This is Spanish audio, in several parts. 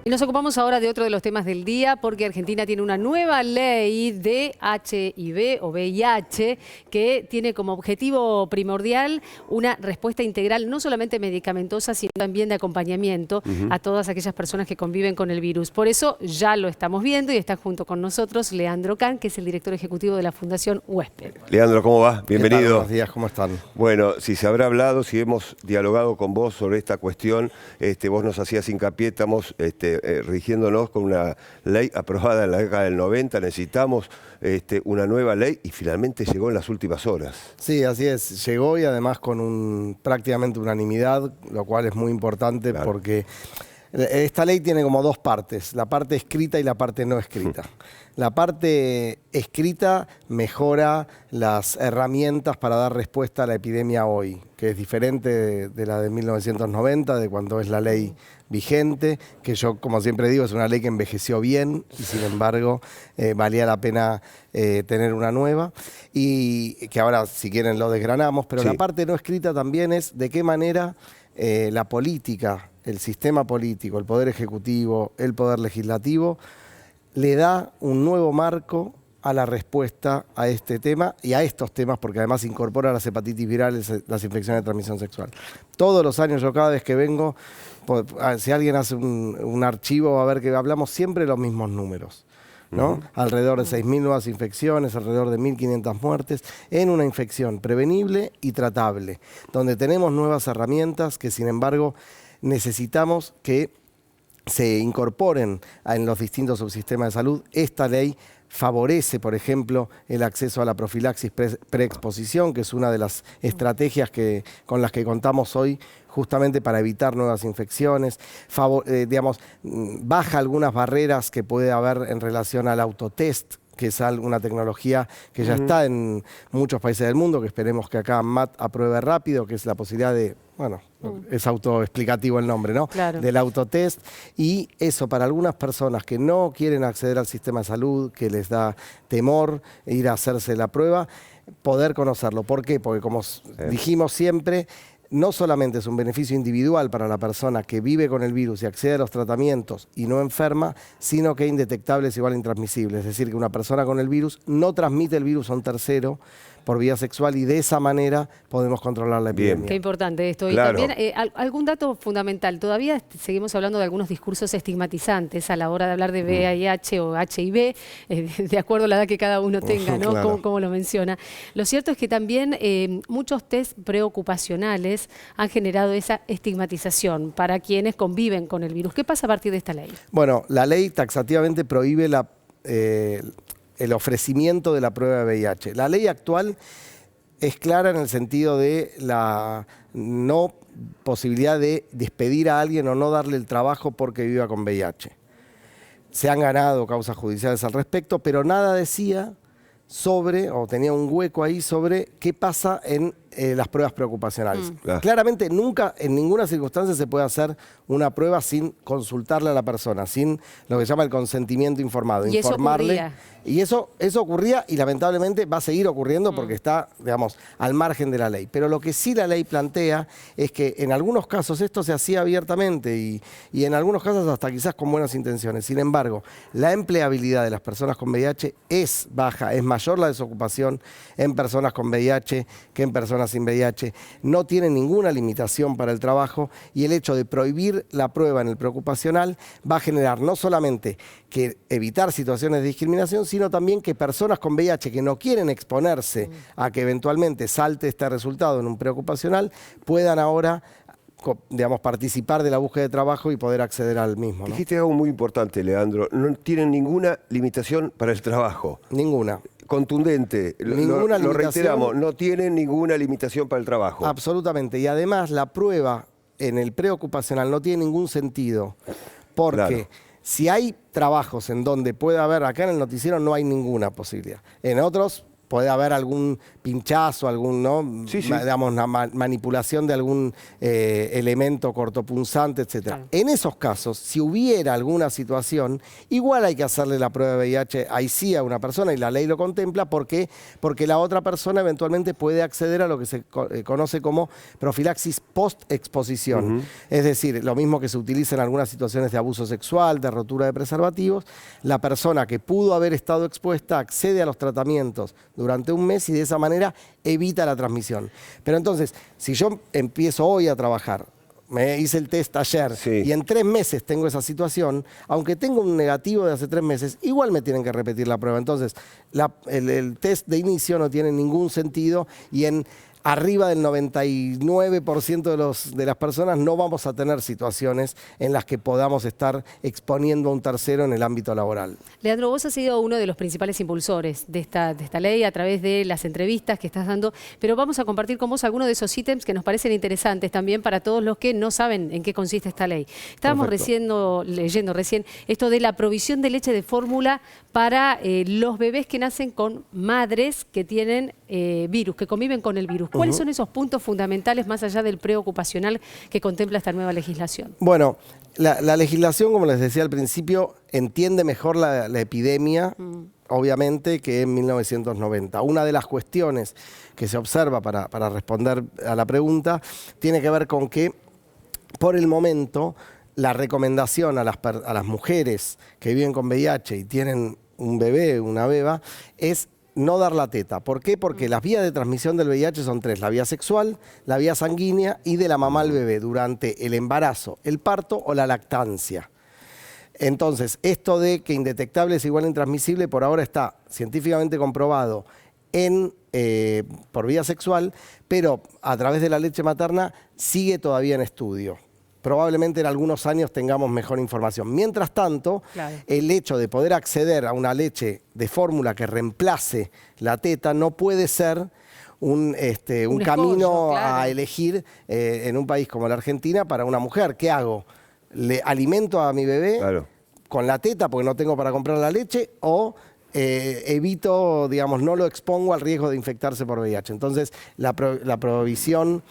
Y nos ocupamos ahora de otro de los temas del día porque Argentina tiene una nueva ley de HIV o VIH que tiene como objetivo primordial una respuesta integral no solamente medicamentosa sino también de acompañamiento a todas aquellas personas que conviven con el virus. Por eso ya lo estamos viendo y está junto con nosotros Leandro Can, que es el director ejecutivo de la Fundación Huésped. Leandro, ¿cómo va? Bienvenido. Buenos días, ¿cómo están? Bueno, si se habrá hablado, si hemos dialogado con vos sobre esta cuestión, vos nos hacías hincapié, estamos rigiéndonos con una ley aprobada en la década del 90, necesitamos una nueva ley y finalmente llegó en las últimas horas. Sí, así es, llegó y además con prácticamente unanimidad, lo cual es muy importante porque esta ley tiene como dos partes, la parte escrita y la parte no escrita. La parte escrita mejora las herramientas para dar respuesta a la epidemia hoy, que es diferente de la de 1990, de cuando es la ley vigente, que yo, como siempre digo, es una ley que envejeció bien y sin embargo valía la pena tener una nueva y que ahora, si quieren, lo desgranamos, pero la parte no escrita también es de qué manera la política, el sistema político, el poder ejecutivo, el poder legislativo, le da un nuevo marco a la respuesta a este tema y a estos temas, porque además incorpora las hepatitis virales, las infecciones de transmisión sexual. Todos los años, yo cada vez que vengo, si alguien hace un archivo, va a ver que hablamos siempre de los mismos números, ¿no? Alrededor de 6.000 nuevas infecciones, alrededor de 1.500 muertes, en una infección prevenible y tratable, donde tenemos nuevas herramientas que, sin embargo, necesitamos que se incorporen en los distintos subsistemas de salud. Esta ley favorece, por ejemplo, el acceso a la profilaxis preexposición, que es una de las estrategias con las que contamos hoy justamente para evitar nuevas infecciones. Baja algunas barreras que puede haber en relación al autotest, que es una tecnología que ya está en muchos países del mundo, que esperemos que acá MAT apruebe rápido, que es la posibilidad de, bueno, es autoexplicativo el nombre, ¿no? Claro. Del autotest. Y eso para algunas personas que no quieren acceder al sistema de salud, que les da temor ir a hacerse la prueba, poder conocerlo. ¿Por qué? Porque como dijimos siempre, no solamente es un beneficio individual para la persona que vive con el virus y accede a los tratamientos y no enferma, sino que indetectable es igual a intransmisible. Es decir, que una persona con el virus no transmite el virus a un tercero por vía sexual y de esa manera podemos controlar la epidemia. Qué importante esto. Claro. Y también algún dato fundamental. Todavía seguimos hablando de algunos discursos estigmatizantes a la hora de hablar de VIH o HIV, de acuerdo a la edad que cada uno tenga, ¿no? Claro. Como lo menciona. Lo cierto es que también muchos test preocupacionales han generado esa estigmatización para quienes conviven con el virus. ¿Qué pasa a partir de esta ley? Bueno, la ley taxativamente prohíbe el ofrecimiento de la prueba de VIH. La ley actual es clara en el sentido de la no posibilidad de despedir a alguien o no darle el trabajo porque viva con VIH. Se han ganado causas judiciales al respecto, pero nada decía sobre, o tenía un hueco ahí sobre qué pasa en las pruebas preocupacionales. Claramente nunca, en ninguna circunstancia se puede hacer una prueba sin consultarle a la persona, sin lo que se llama el consentimiento informado. Y informarle. eso ocurría. Y eso ocurría y lamentablemente va a seguir ocurriendo porque está, digamos, al margen de la ley. Pero lo que sí la ley plantea es que en algunos casos esto se hacía abiertamente y en algunos casos hasta quizás con buenas intenciones. Sin embargo, la empleabilidad de las personas con VIH es baja, es mayor la desocupación en personas con VIH que en personas sin VIH. No tiene ninguna limitación para el trabajo y el hecho de prohibir la prueba en el preocupacional va a generar no solamente que evitar situaciones de discriminación, sino también que personas con VIH que no quieren exponerse a que eventualmente salte este resultado en un preocupacional puedan ahora, digamos, participar de la búsqueda de trabajo y poder acceder al mismo, ¿no? Dijiste algo muy importante, Leandro. No tienen ninguna limitación para el trabajo. Ninguna. Contundente. Ninguna lo limitación. reiteramos, no tienen ninguna limitación para el trabajo. Absolutamente. Y además la prueba en el preocupacional no tiene ningún sentido porque si hay trabajos en donde puede haber, acá en el noticiero no hay ninguna posibilidad. En otros puede haber algún pinchazo, algún, ¿no? Sí, sí. Digamos, una manipulación de algún elemento cortopunzante, etc. Claro. En esos casos, si hubiera alguna situación, igual hay que hacerle la prueba de VIH ahí sí a una persona, y la ley lo contempla. ¿Por qué? Porque la otra persona eventualmente puede acceder a lo que se conoce como profilaxis post-exposición. Es decir, lo mismo que se utiliza en algunas situaciones de abuso sexual, de rotura de preservativos. La persona que pudo haber estado expuesta accede a los tratamientos durante un mes y de esa manera evita la transmisión. Pero entonces, si yo empiezo hoy a trabajar, me hice el test ayer, sí, y en 3 meses tengo esa situación, aunque tengo un negativo de hace 3 meses, igual me tienen que repetir la prueba. Entonces, el test de inicio no tiene ningún sentido, y en arriba del 99% de las personas no vamos a tener situaciones en las que podamos estar exponiendo a un tercero en el ámbito laboral. Leandro, vos has sido uno de los principales impulsores de esta ley a través de las entrevistas que estás dando, pero vamos a compartir con vos algunos de esos ítems que nos parecen interesantes también para todos los que no saben en qué consiste esta ley. Estábamos leyendo recién esto de la provisión de leche de fórmula para los bebés que nacen con madres que tienen virus, que conviven con el virus. ¿Cuáles son esos puntos fundamentales más allá del preocupacional que contempla esta nueva legislación? Bueno, la legislación, como les decía al principio, entiende mejor la epidemia, obviamente, que en 1990. Una de las cuestiones que se observa para responder a la pregunta tiene que ver con que, por el momento, la recomendación a las mujeres que viven con VIH y tienen un bebé, una beba, es no dar la teta. ¿Por qué? Porque las vías de transmisión del VIH son 3: la vía sexual, la vía sanguínea y de la mamá al bebé durante el embarazo, el parto o la lactancia. Entonces, esto de que indetectable es igual a intransmisible, por ahora está científicamente comprobado por vía sexual, pero a través de la leche materna sigue todavía en estudio. Probablemente en algunos años tengamos mejor información. Mientras tanto, el hecho de poder acceder a una leche de fórmula que reemplace la teta no puede ser un camino a elegir en un país como la Argentina para una mujer. ¿Qué hago? ¿Le alimento a mi bebé con la teta porque no tengo para comprar la leche? ¿O evito, digamos, no lo expongo al riesgo de infectarse por VIH? Entonces, la provisión,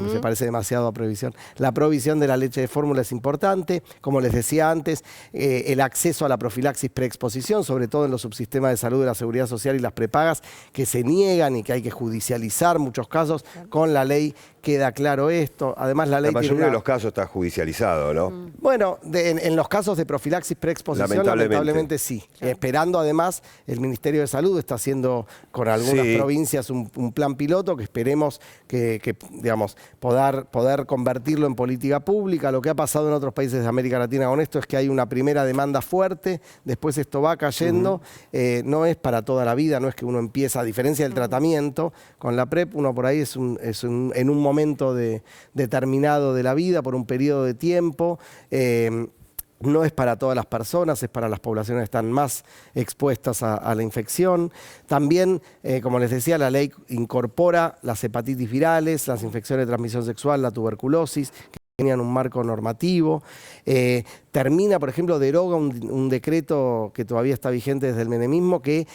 se parece demasiado a prohibición, la provisión de la leche de fórmula es importante. Como les decía antes, el acceso a la profilaxis preexposición, sobre todo en los subsistemas de salud de la Seguridad Social y las prepagas, que se niegan y que hay que judicializar muchos casos. Con la ley queda claro esto. Además, la ley la mayoría de los casos está judicializado, ¿no? Bueno, en los casos de profilaxis preexposición, lamentablemente sí. Esperando, además, el Ministerio de Salud está haciendo con algunas provincias un plan piloto que esperemos que digamos, poder convertirlo en política pública. Lo que ha pasado en otros países de América Latina con esto es que hay una primera demanda fuerte, después esto va cayendo, no es para toda la vida, no es que uno empieza, a diferencia del tratamiento, con la PrEP uno por ahí en un momento determinado de la vida, por un periodo de tiempo. No es para todas las personas, es para las poblaciones que están más expuestas a la infección. También, como les decía, la ley incorpora las hepatitis virales, las infecciones de transmisión sexual, la tuberculosis, que tenían un marco normativo. Termina, por ejemplo, deroga un decreto que todavía está vigente desde el menemismo, que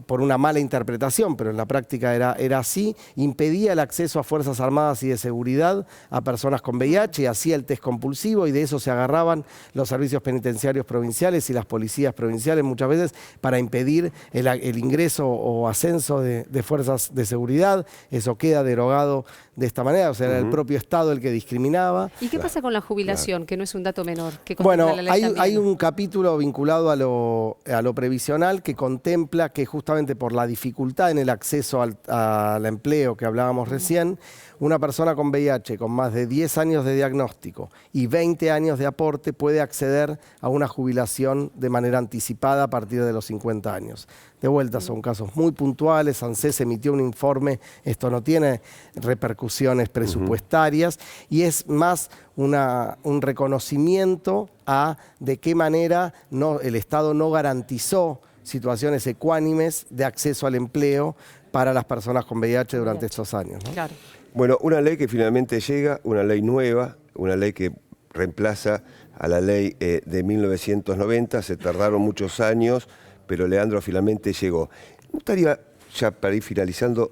por una mala interpretación, pero en la práctica era así, impedía el acceso a Fuerzas Armadas y de Seguridad a personas con VIH, hacía el test compulsivo, y de eso se agarraban los servicios penitenciarios provinciales y las policías provinciales muchas veces para impedir el ingreso o ascenso de fuerzas de seguridad. Eso queda derogado de esta manera, o sea, era el propio Estado el que discriminaba. ¿Y qué pasa con la jubilación, que no es un dato menor? Bueno, hay un capítulo vinculado a lo previsional que contempla que justamente por la dificultad en el acceso al empleo que hablábamos recién, una persona con VIH con más de 10 años de diagnóstico y 20 años de aporte puede acceder a una jubilación de manera anticipada a partir de los 50 años. De vuelta, son casos muy puntuales. ANSES emitió un informe, esto no tiene repercusiones presupuestarias, y es más un reconocimiento a de qué manera el Estado no garantizó situaciones ecuánimes de acceso al empleo para las personas con VIH durante estos años, ¿no? Claro. Bueno, una ley que finalmente llega, una ley nueva, una ley que reemplaza a la ley de 1990, se tardaron muchos años, pero Leandro finalmente llegó. Me gustaría, ya para ir finalizando,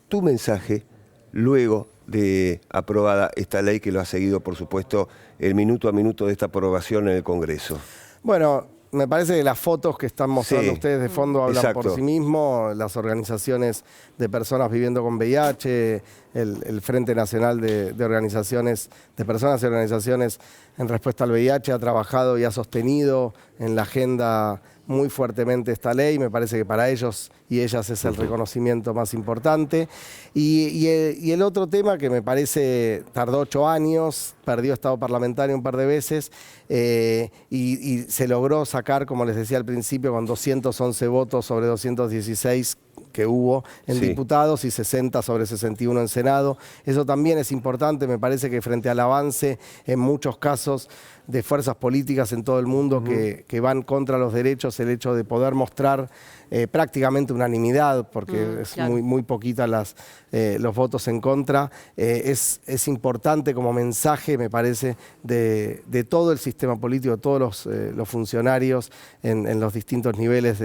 tu mensaje luego de aprobada esta ley que lo ha seguido, por supuesto, el minuto a minuto de esta aprobación en el Congreso. Bueno, me parece que las fotos que están mostrando ustedes de fondo hablan por sí mismos. Las organizaciones de personas viviendo con VIH, el Frente Nacional de Organizaciones, de Personas y Organizaciones en respuesta al VIH ha trabajado y ha sostenido en la agenda muy fuertemente esta ley. Me parece que para ellos y ellas es el reconocimiento más importante. Y el otro tema que me parece tardó 8 años, perdió estado parlamentario un par de veces y se logró sacar, como les decía al principio, con 211 votos sobre 216 que hubo en diputados y 60 sobre 61 en Senado. Eso también es importante, me parece que frente al avance en muchos casos de fuerzas políticas en todo el mundo que van contra los derechos, el hecho de poder mostrar prácticamente unanimidad, porque es claro. muy poquita los votos en contra, es importante como mensaje, me parece, de todo el sistema político, de todos los funcionarios en los distintos niveles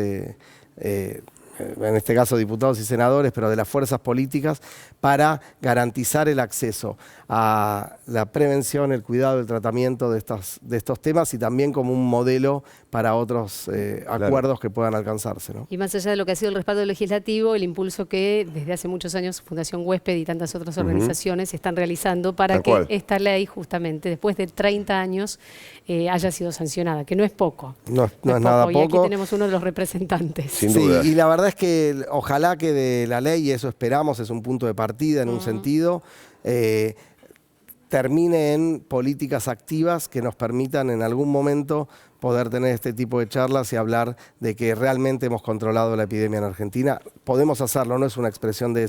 en este caso diputados y senadores, pero de las fuerzas políticas, para garantizar el acceso a la prevención, el cuidado, el tratamiento de estos temas y también como un modelo para otros acuerdos que puedan alcanzarse, ¿no? Y más allá de lo que ha sido el respaldo legislativo, el impulso que desde hace muchos años Fundación Huésped y tantas otras organizaciones están realizando para que esta ley, justamente, después de 30 años, haya sido sancionada, que no es poco. No es nada poco. Y aquí tenemos uno de los representantes. Sin duda. Y la verdad es que ojalá que de la ley, y eso esperamos, es un punto de partida en un sentido, termine en políticas activas que nos permitan en algún momento poder tener este tipo de charlas y hablar de que realmente hemos controlado la epidemia en Argentina. Podemos hacerlo, no es una expresión de